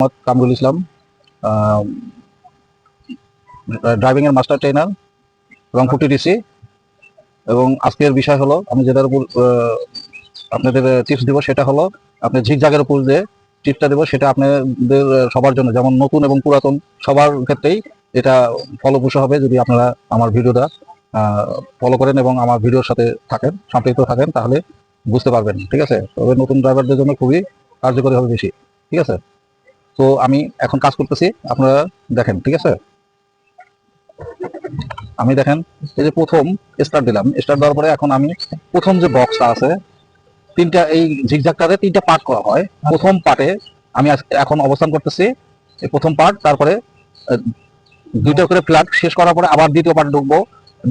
Mohammad Kamrul Islam, driving এর master trainer Rangpur TTC. এবং আজকের বিষয় হলো আমি যেটার উপর আপনাদের টিপস দিব সেটা হলো আপনি ঝিকঝাগের উপর যে টিপসটা দেবো সেটা আপনাদের সবার জন্য, যেমন নতুন এবং পুরাতন সবার ক্ষেত্রেই এটা ফলপ্রসূ হবে যদি আপনারা আমার ভিডিওটা ফলো করেন এবং আমার ভিডিওর সাথে থাকেন, সম্পৃক্ত থাকেন, তাহলে বুঝতে পারবেন। ঠিক আছে, তবে নতুন ড্রাইভারদের জন্য খুবই কার্যকরী হবে বেশি। ঠিক আছে, তো আমি এখন কাজ করতেছি, আপনারা দেখেন। ঠিক আছে, আমি দেখেন এই যে প্রথম স্টার্ট দিলাম, স্টার্ট দেওয়ার পরে এখন আমি প্রথম যে বক্সটা আছে তিনটা, এই ঝিকঝাকটাতে তিনটা পার্ট করা হয়। প্রথম পার্টে আমি এখন অবস্থান করতেছি, এই প্রথম পার্ট, তারপরে দুইটা করে ফ্ল্যাগ শেষ করার পরে আবার দ্বিতীয় পার্ট ঢুকবো,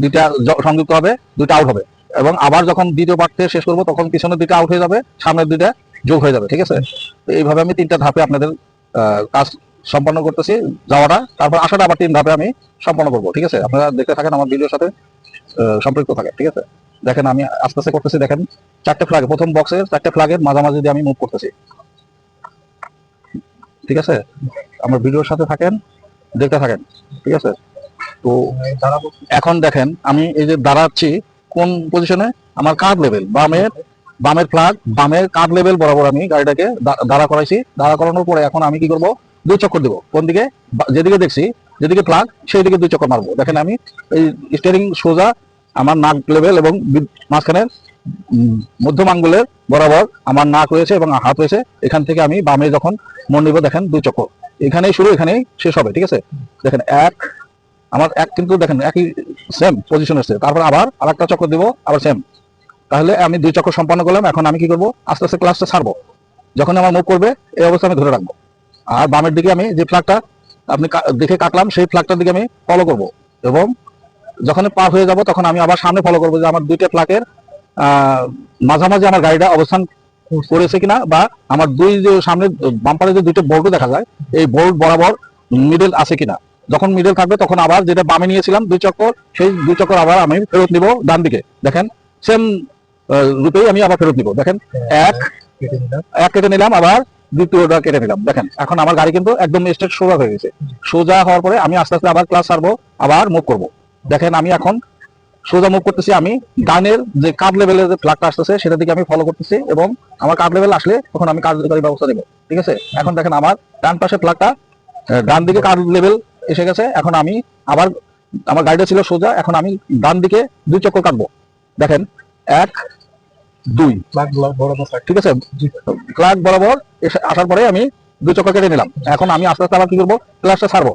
দুইটা সংযুক্ত হবে, দুইটা আউট হবে, এবং আবার যখন দ্বিতীয় পার্ট থেকে শেষ করবো তখন পিছনের দুইটা আউট হয়ে যাবে, সামনের দুইটা যোগ হয়ে যাবে। ঠিক আছে, তো এইভাবে আমি তিনটা ধাপে আপনাদের কাজ সম্পন্ন করতেছি, যাওয়াটা, তারপর আসাটা আবার তিন ধাপে আমি সম্পন্ন করবো। ঠিক আছে, আপনারা দেখতে থাকেন, আমার ভিডিওর সাথে সম্পৃক্ত থাকে। ঠিক আছে, দেখেন আমি আস্তে আস্তে করতেছি। দেখেন চারটে ফ্ল্যাগ, প্রথম বক্সের চারটে ফ্ল্যাগের মাঝামাঝি দিয়ে আমি মুভ করতেছি। ঠিক আছে, আমার ভিডিওর সাথে থাকেন, দেখতে থাকেন। ঠিক আছে, তো এখন দেখেন আমি এই যে দাঁড়াচ্ছি কোন পজিশনে, আমার কাঁধ লেভেল, বামের ফ্ল্যাগ, বামের কাঁধ লেভেল বরাবর আমি গাড়িটাকে দাঁড়া করাইছি। দাঁড়া করানোর পরে এখন আমি কি করব, দুই চক্কর দিব। কোন দিকে? যেদিকে দেখছি, যেদিকে ফ্ল্যাগ সেই দিকে দুই চক্কর মারবো। দেখেন আমি এই স্টিয়ারিং সোজা আমার নাক লেভেল এবং মাঝখানের মধ্যম আঙ্গুলের বরাবর আমার নাক রয়েছে এবং হাত রয়েছে। এখান থেকে আমি বামে যখন মন নিব, দেখেন দুই চক্কর, এখানেই শুরু এখানেই শেষ হবে। ঠিক আছে, দেখেন আমার এক কিন্তু দেখেন একই সেম পজিশন এসছে, তারপর আবার আরেকটা চক্কর দিব, আবার সেম। তাহলে আমি দুই চক্কর সম্পন্ন করলাম। এখন আমি কি করব, আস্তে আস্তে ক্লাসটা ছাড়বো, যখন আমার মুভ করবে এই অবস্থা আমি ধরে রাখবো। আর বামের দিকে আমি যে ফ্ল্যাগটা আপনি দেখে কাটলাম সেই ফ্ল্যাগটার দিকে আমি ফলো করব, এবং যখন পার হয়ে যাব তখন আমি আবার সামনে ফলো করবো যে আমার দুইটা ফ্ল্যাগের মাঝামাঝি আমার গাড়িটা অবস্থান করেছে কিনা, বা আমার দুই যে সামনে বাম্পারে যে দুইটা বোল্ট দেখা যায় এই বোল্ট বরাবর মিডল আছে কিনা। যখন মিডল থাকবে তখন আবার যেটা বামে নিয়েছিলাম দুই চক্কর, সেই দুই চক্কর আবার আমি ফেরত নিব ডান দিকে। দেখেন সেম রূপেই আমি আবার ফেরত নিব। দেখেন এক এক কেটে নিলাম, আবার দ্বিতীয়টা কেটে নিলাম। দেখেন এখন আমার গাড়ি কিন্তু একদম স্ট্রেট সোজা হয়ে গেছে। সোজা হওয়ার পরে আমি আস্তে আস্তে আবার ক্লাস ছাড়বো, আবার মুভ করব। দেখেন আমি এখন সোজা মুভ করতেছি, আমি ডানের যে কার্ভ লেভেলের যে ফ্ল্যাগটা আসতেছে সেটা দিকে আমি ফলো করতেছি, এবং আমার কার্ভ লেভেল আসলে তখন আমি কার্যকারী ব্যবস্থা নেব। ঠিক আছে, এখন দেখেন আমার ডান পাশে ফ্ল্যাগটা ডান দিকে কার্ভ লেভেল এসে গেছে। এখন আমি আবার আমার গাড়িটা ছিল সোজা, এখন আমি ডান দিকে দুই চক্কর কাটবো। দেখেন এক দুই, ঠিক আছে, ফ্ল্যাগ বরাবর আসার পরে আমি দুই চক্কর কেটে নিলাম। এখন আমি আস্তে আস্তে আবার কি করবো, ক্লাসটা ছাড়বো।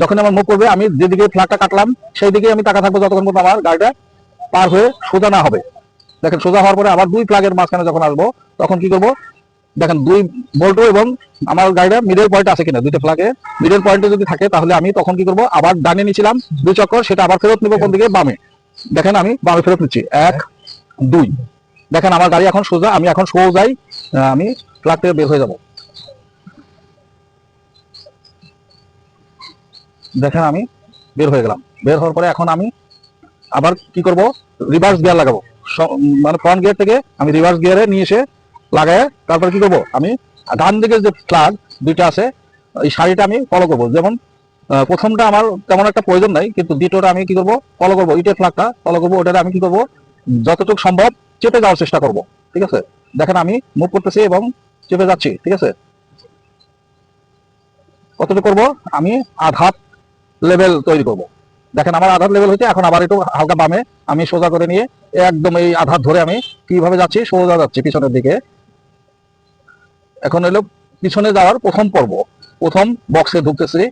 যখন আমার মুভ করবে আমি যেদিকে ফ্ল্যাগটা কাটলাম সেই দিকে আমি টাকা থাকবো যতক্ষণ পর্যন্ত আমার গাড়িটা পার হয়ে সোজা না হবে। দেখেন সোজা হওয়ার পরে আবার দুই ফ্ল্যাগের মাঝখানে যখন আসবো তখন কি করবো, দেখেন দুই বল্টু এবং আমার গাড়িটা মিডল পয়েন্ট আছে কিনা, দুইটা ফ্ল্যাগে মিডল পয়েন্টে যদি থাকে তাহলে আমি তখন কি করবো, আবার ডানে নিয়েছিলাম দুই চক্কর, সেটা আবার ফেরত নিবো কোন দিকে, বামে। দেখেন আমি বামে ফেরত নিচ্ছি, এক দুই। দেখেন আমার গাড়ি এখন সোজা, আমি এখন সোজাই আমি ফ্ল্যাগ থেকে বের হয়ে যাব। দেখেন আমি বের হয়ে গেলাম। বের হওয়ার পরে এখন আমি আবার কি করব, রিভার্স গিয়ার লাগাবো। মানে ফ্রন্ট গিয়ার থেকে আমি রিভার্স গিয়ারে নিয়ে এসে লাগায় তারপর কি করব, আমি ডান দিকে যে ফ্ল্যাগ দুইটা আছে এই সারিটা আমি ফলো করব। যেমন প্রথমটা আমার তেমন একটা প্রয়োজন নাই, কিন্তু দ্বিতীয়টা আমি কি করব, ফলো করব, ইটের ফ্ল্যাগটা ফলো করব। ওটাতে আমি কি করব, যতটুকু সম্ভব চেপে যাওয়ার চেষ্টা করব। ঠিক আছে, দেখেন আমি মুভ করতেছি এবং চেপে যাচ্ছি। ঠিক আছে, কতটুকু করব, আমি আধাত লেভেল তৈরি করব। দেখেন আমার আধার লেভেল হচ্ছে, এখন আবার একটু হালকা বামে আমি সোজা করে নিয়ে একদম এই আধার ধরে আমি কিভাবে যাচ্ছি, সোজা যাচ্ছি পিছনের দিকে। এখন হলো পিছনে যাওয়ার প্রথম পর্ব, প্রথম বক্সে ঢুকতেছি,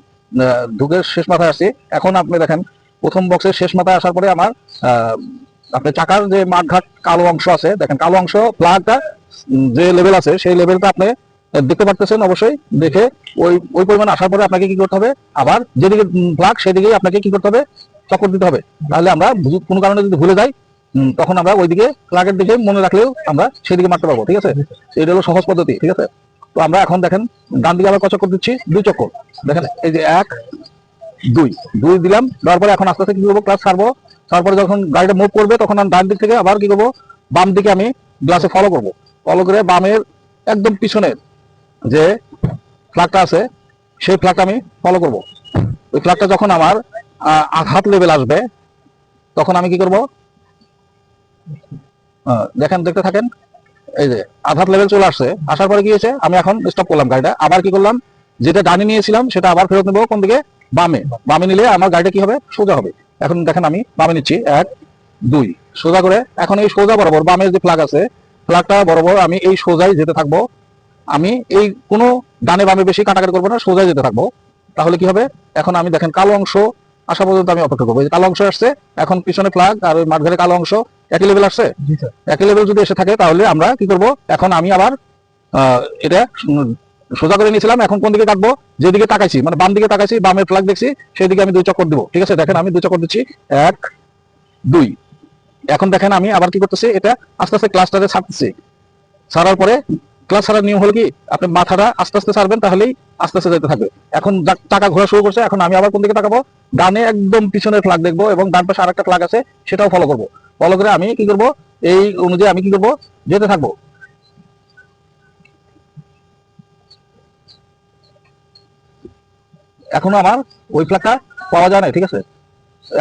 ঢুকে শেষ মাথায় আসছি। এখন আপনি দেখেন প্রথম বক্সের শেষ মাথায় আসার পরে আমার আপনার চাকার যে মাঠঘাট কালো অংশ আছে, দেখেন কালো অংশ ফ্ল্যাগটা যে লেভেল আছে সেই লেভেলটা আপনি দেখতে পারতেছেন অবশ্যই। দেখে ওই ওই পরিমাণ আসার পরে আপনাকে কি করতে হবে, আবার যেদিকে ফ্ল্যাগ সেদিকেই আপনাকে কি করতে হবে, চক্কর দিতে হবে। তাহলে আমরা কোনো কারণে যদি ভুলে যাই তখন আমরা ওইদিকে ফ্ল্যাগের দিকে মনে রাখলেও আমরা সেদিকে মারতে পারবো। ঠিক আছে, এটা হলো সহজ পদ্ধতি। ঠিক আছে, তো আমরা এখন দেখেন ডান দিকে আবার কত চক্কর দিচ্ছি, দুই চক্কর। দেখেন এই যে এক দুই, দুই দিলাম, দেওয়ার পরে এখন আস্তে আস্তে কি করবো, ক্লাস ছাড়বো। তারপরে যখন গাড়িটা মুভ করবে তখন আমি ডান দিক থেকে আবার কি করবো, বাম দিকে আমি গ্লাসে ফলো করবো। ফলো করে বামের একদম পিছনের যে ফ্ল্যাগটা আছে সেই ফ্ল্যাগটা আমি ফলো করব। ওই ফ্ল্যাগটা যখন আমার আঘাত লেভেল আসবে তখন আমি কি করব, দেখেন দেখতে থাকেন। এই যে আঘাত লেভেল চলে আসছে, আসার পরে কি হয়েছে, আমি এখন স্টপ করলাম গাড়িটা। আবার কি করলাম, যেটা ডানে নিয়েছিলাম সেটা আবার ফেরত নেবো কোন দিকে, বামে। বামে নিলে আমার গাড়িটা কি হবে, সোজা হবে। এখন দেখেন আমি বামে নিচ্ছি, 1 2 সোজা করে। এখন এই সোজা বরাবর বামের যে ফ্ল্যাগ আছে, ফ্ল্যাগটা বরাবর আমি এই সোজাই যেতে থাকবো। আমি এই কোনো ডানে বামে বেশি কাটাকাটি করবো না, সোজাই যেতে থাকবো। তাহলে কি হবে, এখন আমি দেখেন কালো অংশ আসা পর্যন্ত আমি অপেক্ষা করবো। এই যে কালো অংশ আসছে, এখন পিছনে ফ্ল্যাগ আর ওই মাঝখানে কালো অংশ একই লেভেল আসছে। একই লেভেল যদি এসে থাকে তাহলে আমরা কি করব, এখন আমি আবার এটা সোজা করে নিয়েছিলাম, এখন কোন দিকে কাটবো, যেদিকে তাকাইছি মানে বাম দিকে তাকাইছি, বামের ফ্ল্যাগ দেখছি, সেই দিকে আমি 2 চক্কর দিব। ঠিক আছে, দেখেন আমি 2 চক্কর দিচ্ছি, 1 2। এখন দেখেন আমি আবার কি করতেছি, এটা আস্তে আস্তে ক্লাসটারে ছাড়তেছি। ছাড়ার পরে ক্লাস ছাড়ার নিয়ম হলো কি, আপনি মাথাটা আস্তে আস্তে ছাড়বেন, তাহলেই আস্তে আস্তে যেতে থাকবে। এখন টাকা ঘোরা শুরু করছে, এখন আমি আবার কোন দিকে তাকাবো, ডানে একদম পিছনের ফ্ল্যাগ দেখবো, এবং ডান পাশে আরেকটা ফ্ল্যাগ আছে সেটাও ফলো করবো। ফলো করে আমি কি করব, এই অনুযায়ী আমি কি করব, যেতে থাকবো। এখনো আমার ওই ফ্ল্যাগটা পাওয়া যায় না, ঠিক আছে।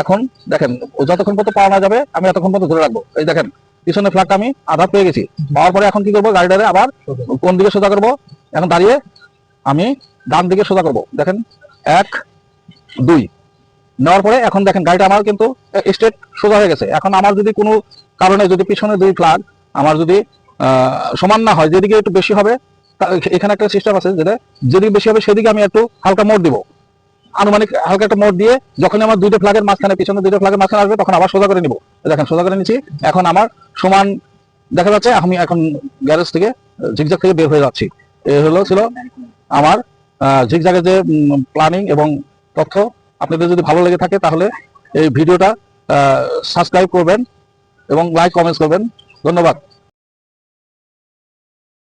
এখন দেখেন যতক্ষণ পর্যন্ত পাওয়া না যাবে আমি এতক্ষণ পর্যন্ত ধরে রাখবো। এই দেখেন পিছনের ফ্ল্যাগটা আমি আধা পেয়ে গেছি। পাওয়ার পরে এখন কি করবো, গাড়িটারে আবার কোন দিকে সোজা করবো, এখন দাঁড়িয়ে আমি ডান দিকে সোজা করবো। দেখেন 1 2 নেওয়ার পরে এখন দেখেন গাড়িটা আমার কিন্তু স্ট্রেট সোজা হয়ে গেছে। এখন আমার যদি কোনো কারণে যদি পিছনে 2 ফ্ল্যাগ আমার যদি সমান না হয়, যেদিকে একটু বেশি হবে, এখানে একটা সিস্টেম আছে যেটা যেদিকে বেশি হবে সেদিকে আমি একটু হালকা মোড় দিব, আনুমানিক হালকা একটা মোড় দিয়ে যখন আমার 2টা ফ্ল্যাগের মাঝখানে, পিছনে 2টা ফ্ল্যাগের মাঝখানে আসবে, তখন আবার সোজা করে নিব। দেখেন সোজা করে নিচ্ছি, এখন আমার সমান দেখা যাচ্ছে। আমি এখন গ্যারেজ থেকে ঝিকঝাক থেকে বের হয়ে যাচ্ছি। এই ছিল আমার ঝিকঝাকের যে প্ল্যানিং এবং তথ্য। আপনাদের যদি ভালো লেগে থাকে তাহলে এই ভিডিওটা সাবস্ক্রাইব করবেন এবং লাইক কমেন্টস করবেন। ধন্যবাদ।